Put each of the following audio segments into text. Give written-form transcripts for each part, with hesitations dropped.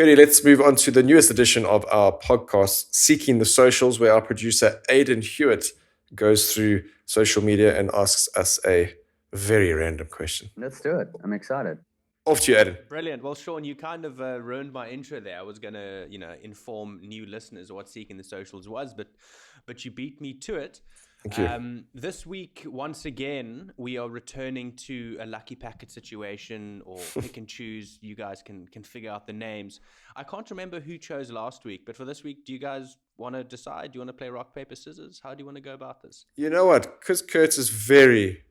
Curdy, let's move on to the newest edition of our podcast, Seeking the Socials, where our producer, Aidan Hewitt, goes through social media and asks us a very random question. Let's do it. I'm excited. Off to you, Aidan. Brilliant. Well, Sean, you kind of ruined my intro there. I was going to, inform new listeners what Seeking the Socials was, but you beat me to it. Thank you. This week, once again, we are returning to a lucky packet situation, or pick and choose. You guys can figure out the names. I can't remember who chose last week, but for this week, do you guys want to decide? Do you want to play rock, paper, scissors? How do you want to go about this? You know what? Because Kurt is very,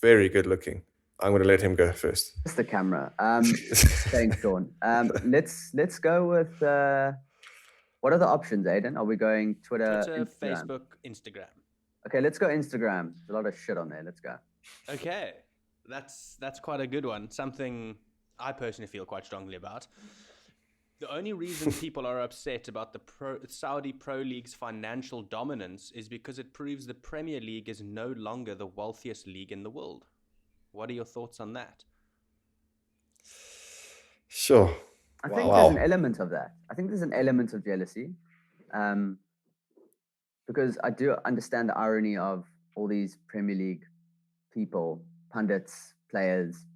very good looking, I'm going to let him go first. It's the camera. Thanks, Sean. Let's go with, what are the options, Aidan? Are we going Twitter, Instagram? Facebook, Instagram. Okay, let's go Instagram. There's a lot of shit on there. Let's go. Okay, that's quite a good one. Something I personally feel quite strongly about. The only reason people are upset about the Saudi Pro League's financial dominance is because it proves the Premier League is no longer the wealthiest league in the world. What are your thoughts on that? Sure. I think there's an element of that. I think there's an element of jealousy. Because I do understand the irony of all these Premier League people, pundits, players,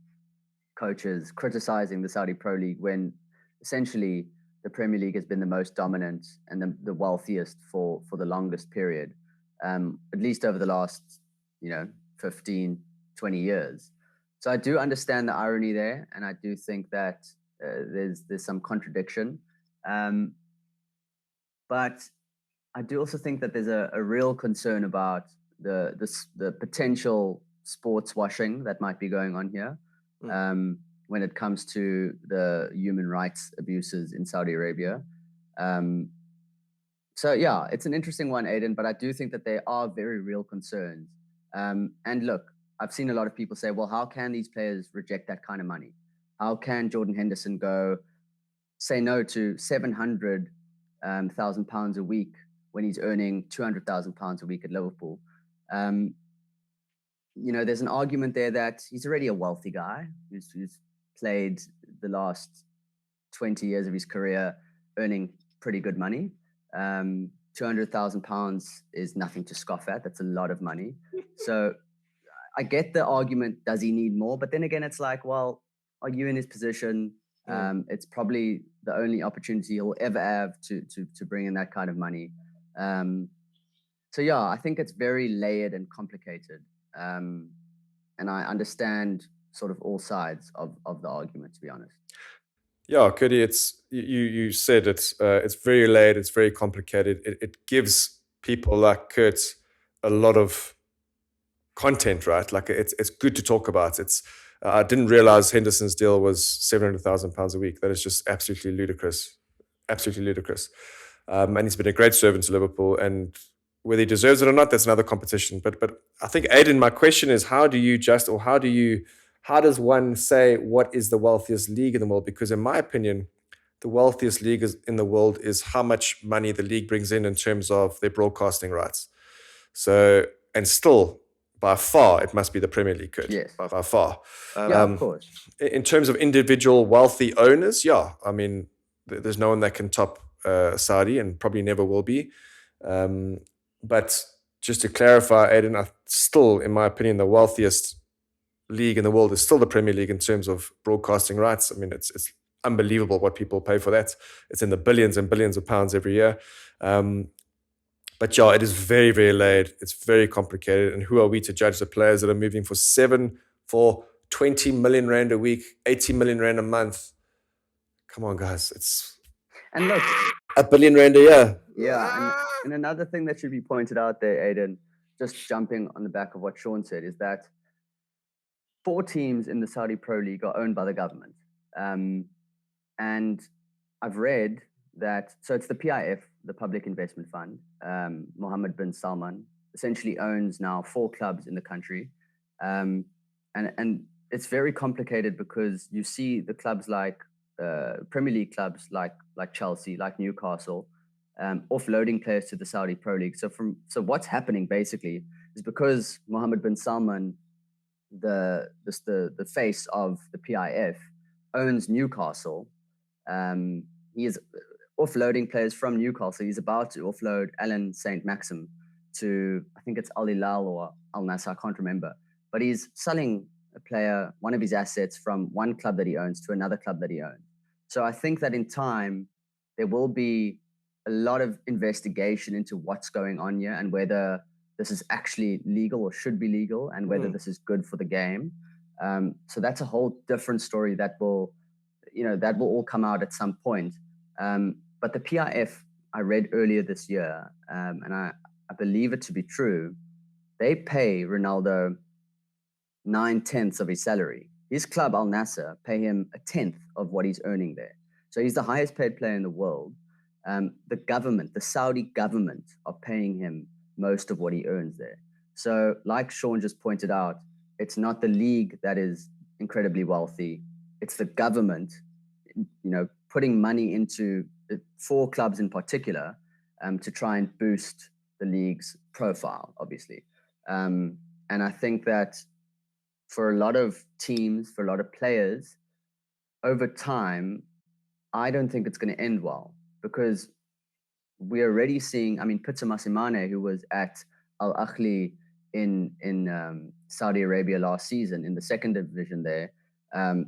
coaches, criticizing the Saudi Pro League when essentially the Premier League has been the most dominant and the wealthiest for the longest period, at least over the last, 15, 20 years. So I do understand the irony there, and I do think that there's some contradiction. But I do also think that there's a real concern about the potential sports washing that might be going on here when it comes to the human rights abuses in Saudi Arabia. So yeah, it's an interesting one, Aidan, but I do think that there are very real concerns. And look, I've seen a lot of people say, well, how can these players reject that kind of money? How can Jordan Henderson say no to 700,000 pounds a week when he's earning 200,000 pounds a week at Liverpool? There's an argument there that he's already a wealthy guy who's played the last 20 years of his career earning pretty good money. 200,000 pounds is nothing to scoff at. That's a lot of money. So I get the argument, does he need more? But then again, it's like, well, are you in his position? It's probably the only opportunity he'll ever have to bring in that kind of money. So yeah, I think it's very layered and complicated. And I understand sort of all sides of the argument, to be honest. Yeah, Cody, it's you said it's very layered, it's very complicated. It gives people like Kurt a lot of content, right? Like it's good to talk about. I didn't realize Henderson's deal was 700,000 pounds a week. That is just absolutely ludicrous. Absolutely ludicrous. And he's been a great servant to Liverpool, and whether he deserves it or not, that's another competition. But I think, Aidan, my question is, how does one say what is the wealthiest league in the world? Because in my opinion, the wealthiest league in the world is how much money the league brings in terms of their broadcasting rights. So, and still, by far, it must be the Premier League, Kurt. Yes. By far. Yeah, of course. In terms of individual wealthy owners, yeah. I mean, there's no one that can top Saudi, and probably never will be. But just to clarify, Aidan, still, in my opinion, the wealthiest league in the world is still the Premier League in terms of broadcasting rights. I mean, it's unbelievable what people pay for that. It's in the billions and billions of pounds every year. But yeah, it is very, very layered. It's very complicated. And who are we to judge the players that are moving for 20 million rand a week, 80 million rand a month? Come on, guys. And look, R1 billion a year. Yeah, and another thing that should be pointed out there, Aidan, just jumping on the back of what Sean said, is that 4 teams in the Saudi Pro League are owned by the government. And I've read that, so it's the PIF, the Public Investment Fund. Mohammed bin Salman essentially owns now 4 clubs in the country. And it's very complicated because you see the clubs like Premier League clubs like Chelsea, like Newcastle, offloading players to the Saudi Pro League. So what's happening basically is because Mohammed bin Salman, the face of the PIF, owns Newcastle, he is offloading players from Newcastle. He's about to offload Alan St. Maxim to, I think it's Al Hilal or Al Nassr, I can't remember. But he's selling a player, one of his assets, from one club that he owns to another club that he owns. So I think that in time, there will be a lot of investigation into what's going on here and whether this is actually legal or should be legal and whether this is good for the game. So that's a whole different story that will all come out at some point. But the PIF I read earlier this year, and I believe it to be true, they pay Ronaldo 9/10 of his salary. His club, Al Nassr, pay him 1/10 of what he's earning there. So he's the highest paid player in the world. The government, the Saudi government, are paying him most of what he earns there. So like Sean just pointed out, it's not the league that is incredibly wealthy. It's the government, putting money into 4 clubs in particular to try and boost the league's profile, obviously. And I think that for a lot of teams, for a lot of players, over time, I don't think it's going to end well, because we're already seeing, Pitso Mosimane, who was at Al Ahly in Saudi Arabia last season in the second division there,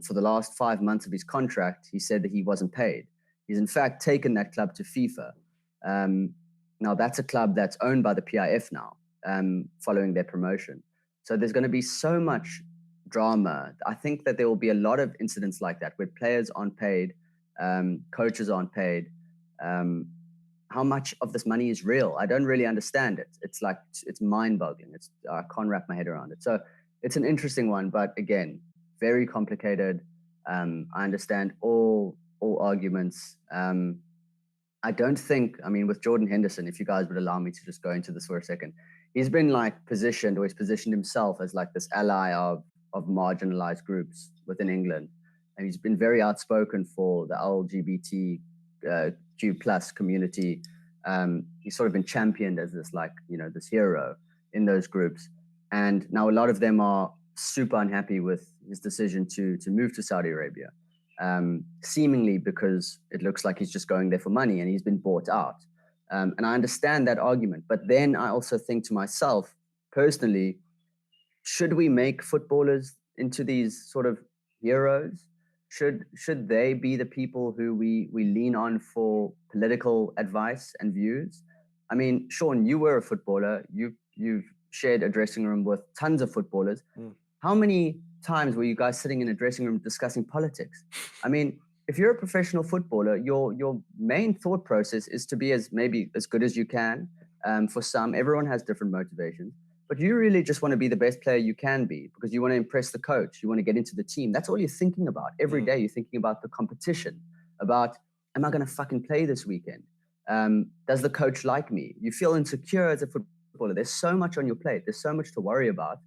for the last 5 months of his contract, he said that he wasn't paid. He's in fact taken that club to FIFA. Now that's a club that's owned by the PIF now, following their promotion. So there's going to be so much drama. I think that there will be a lot of incidents like that where players aren't paid, coaches aren't paid. How much of this money is real? I don't really understand it. It's mind-boggling. I can't wrap my head around it. So it's an interesting one, but again, very complicated. I understand all arguments. I don't think, with Jordan Henderson, if you guys would allow me to just go into this for a second, he's been positioned himself as this ally of marginalized groups within England. And he's been very outspoken for the LGBTQ plus community. He's sort of been championed as this this hero in those groups. And now a lot of them are super unhappy with his decision to move to Saudi Arabia, seemingly because it looks like he's just going there for money and he's been bought out. And I understand that argument. But then I also think to myself, personally, should we make footballers into these sort of heroes? Should they be the people who we lean on for political advice and views? Sean, you were a footballer. You've shared a dressing room with tons of footballers. How many times were you guys sitting in a dressing room discussing politics? If you're a professional footballer, your main thought process is to be as good as you can. For some, everyone has different motivations. But you really just want to be the best player you can be because you want to impress the coach. You want to get into the team. That's all you're thinking about. Every day you're thinking about the competition, about, am I going to fucking play this weekend? Does the coach like me? You feel insecure as a footballer. There's so much on your plate. There's so much to worry about,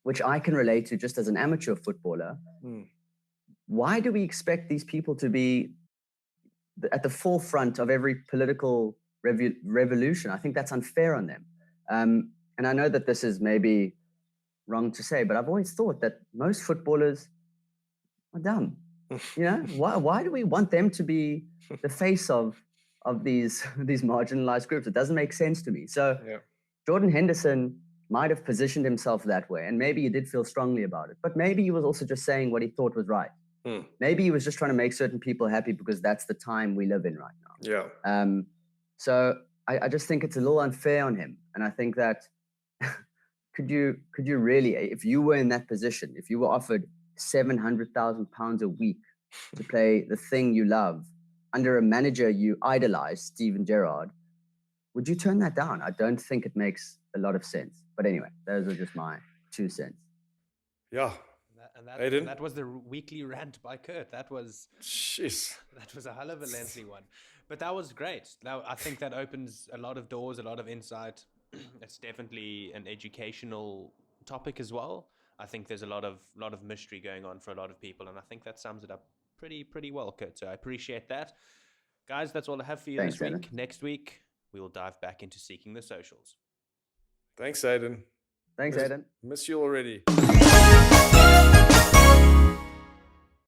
which I can relate to just as an amateur footballer. Why do we expect these people to be at the forefront of every political revolution? I think that's unfair on them. And I know that this is maybe wrong to say, but I've always thought that most footballers are dumb. Why do we want them to be the face of these marginalized groups? It doesn't make sense to me. So Jordan Henderson might have positioned himself that way, and maybe he did feel strongly about it, but maybe he was also just saying what he thought was right. Maybe he was just trying to make certain people happy because that's the time we live in right now. So I just think it's a little unfair on him. And I think that could you really, if you were in that position, if you were offered £700,000 a week to play the thing you love under a manager you idolize, Steven Gerrard, would you turn that down? I don't think it makes a lot of sense. But anyway, those are just my 2 cents. Yeah. And that was the weekly rant by Kurt. That was a hell of a lengthy one. But that was great. I think that opens a lot of doors, a lot of insight. It's definitely an educational topic as well. I think there's a lot of mystery going on for a lot of people, and I think that sums it up pretty well, Kurt. So I appreciate that. Guys, that's all I have for you this week. Aiden. Next week, we will dive back into Seeking the Socials. Thanks, Aiden. Thanks, Aiden. Miss you already.